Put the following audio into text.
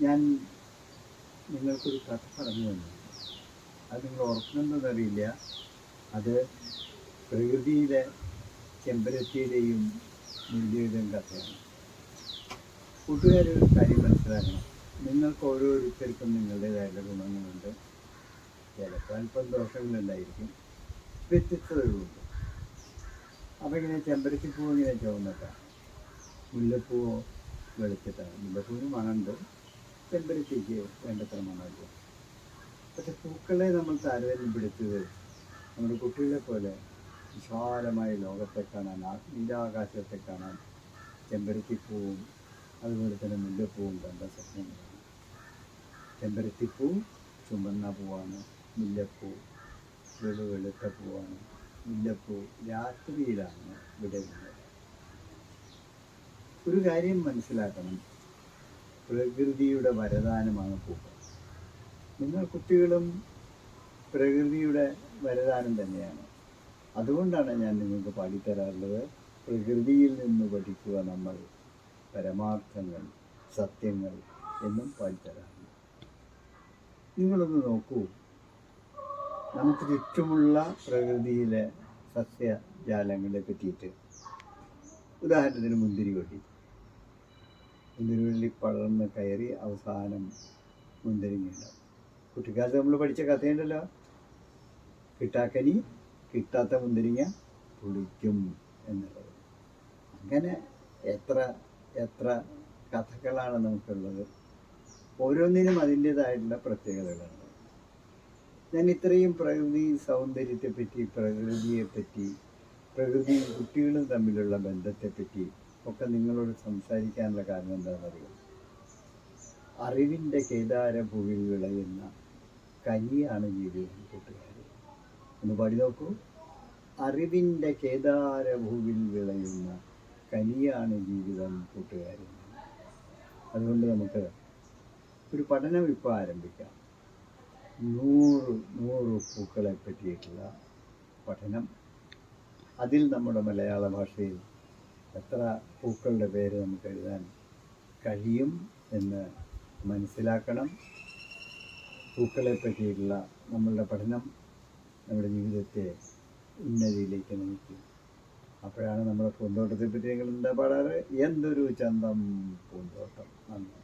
ഞാൻ നിങ്ങൾക്കൊരു കഥ പറഞ്ഞു തന്നു. അത് നിങ്ങൾ ഓർക്കുന്നുണ്ടെന്നറിയില്ല. അത് പ്രകൃതിയിലെ ചെമ്പരത്തിയുടെയും മുല്ലയുടെയും കഥയാണ്. കൂട്ടുകാരൊരു കാര്യം മനസ്സിലാക്കണം. നിങ്ങൾക്ക് ഓരോരുത്തർക്കും നിങ്ങളുടേതായിട്ടുള്ള ഗുണങ്ങളുണ്ട്. ചിലപ്പോൾ അല്പം ദോഷങ്ങളുണ്ടായിരിക്കും, വ്യത്യസ്തതകളുണ്ട്. അപ്പോൾ ഇങ്ങനെ ചെമ്പരത്തിപ്പൂ ഇങ്ങനെ ചുവന്നിട്ടാണ്, മുല്ലപ്പൂവോ വെളുത്തിട്ടാണ്. മുല്ലപ്പൂവിന് മണമുണ്ട്, ചെമ്പരത്തിക്ക് വേണ്ടത്ര മണമില്ല. പക്ഷെ പൂക്കളെ നമ്മൾ താരതമ്യപ്പെടുത്തിയത് നമ്മുടെ കുട്ടികളെ പോലെ വിശാലമായ ലോകത്തെ കാണാൻ, നീലാകാശത്തെ കാണാൻ ചെമ്പരത്തിപ്പൂവും അതുപോലെ തന്നെ മുല്ലപ്പൂവും കണ്ട സ്വപ്നങ്ങളാണ്. ചെമ്പരത്തിപ്പൂ ചുമന്ന പൂവാണ്, മുല്ലപ്പൂ വെളുത്ത പൂവാണ്. മുല്ലപ്പൂ രാത്രിയിലാണ് വിടരുന്നത്. ഒരു കാര്യം മനസ്സിലാക്കണം, പ്രകൃതിയുടെ വരദാനമാണ് പൂക്കൾ. നിങ്ങൾ കുട്ടികളും പ്രകൃതിയുടെ വരദാനം തന്നെയാണ്. അതുകൊണ്ടാണ് ഞാൻ നിങ്ങൾക്ക് പാടിത്തരാറുള്ളത്, പ്രകൃതിയിൽ നിന്ന് പഠിക്കുക നമ്മൾ പരമാർത്ഥങ്ങൾ, സത്യങ്ങൾ എന്നും പാടിത്തരാറുണ്ട്. നിങ്ങളൊന്ന് നോക്കൂ, നമുക്ക് ചുറ്റുമുള്ള പ്രകൃതിയിലെ സസ്യജാലങ്ങളെ പറ്റിയിട്ട്. ഉദാഹരണത്തിന് മുന്തിരിവള്ളി പടർന്ന് കയറി അവസാനം മുന്തിരിങ്ങയുണ്ടാവും. കുട്ടിക്കാലത്ത് നമ്മൾ പഠിച്ച കഥയുണ്ടല്ലോ, കിട്ടാക്കനി കിട്ടാത്ത മുന്തിരിങ്ങ പുളിക്കും എന്നുള്ളത്. അങ്ങനെ എത്ര എത്ര കഥകളാണ് നമുക്കുള്ളത്. ഓരോന്നിനും അതിൻ്റേതായിട്ടുള്ള പ്രത്യേകതകളുണ്ട്. ഞാൻ ഇത്രയും പ്രകൃതി സൗന്ദര്യത്തെപ്പറ്റി, പ്രകൃതിയെപ്പറ്റി, പ്രകൃതിയും കുട്ടികളും തമ്മിലുള്ള ബന്ധത്തെപ്പറ്റി ഒക്കെ നിങ്ങളോട് സംസാരിക്കാനുള്ള കാരണം എന്താണെന്നറിയാം. അറിവിൻ്റെ കേദാരഭൂവിൽ വിളയുന്ന കനിയാണ് ജീവിതം കൂട്ടുകാർ. ഒന്ന് പാടി നോക്കൂ. അറിവിൻ്റെ കേദാരഭൂവിൽ വിളയുന്ന കനിയാണ് ജീവിതം കൂട്ടുകാർ. അതുകൊണ്ട് നമുക്ക് ഒരു പഠനം ഇപ്പോൾ ആരംഭിക്കാം. 100 പൂക്കളെ പറ്റിയിട്ടുള്ള പഠനം. അതിൽ നമ്മുടെ മലയാള ഭാഷയിൽ എത്ര പൂക്കളുടെ പേര് നമുക്ക് എഴുതാൻ കഴിയും എന്ന് മനസ്സിലാക്കണം. പൂക്കളെ പറ്റിയിട്ടുള്ള നമ്മളുടെ പഠനം നമ്മുടെ ജീവിതത്തെ ഉന്നതിയിലേക്ക് നയിക്കും. അപ്പോഴാണ് നമ്മുടെ പൂന്തോട്ടത്തെ പറ്റി നിങ്ങൾ എന്താ പാടാറ്? എന്തൊരു ചന്തം പൂന്തോട്ടം. നന്ദി.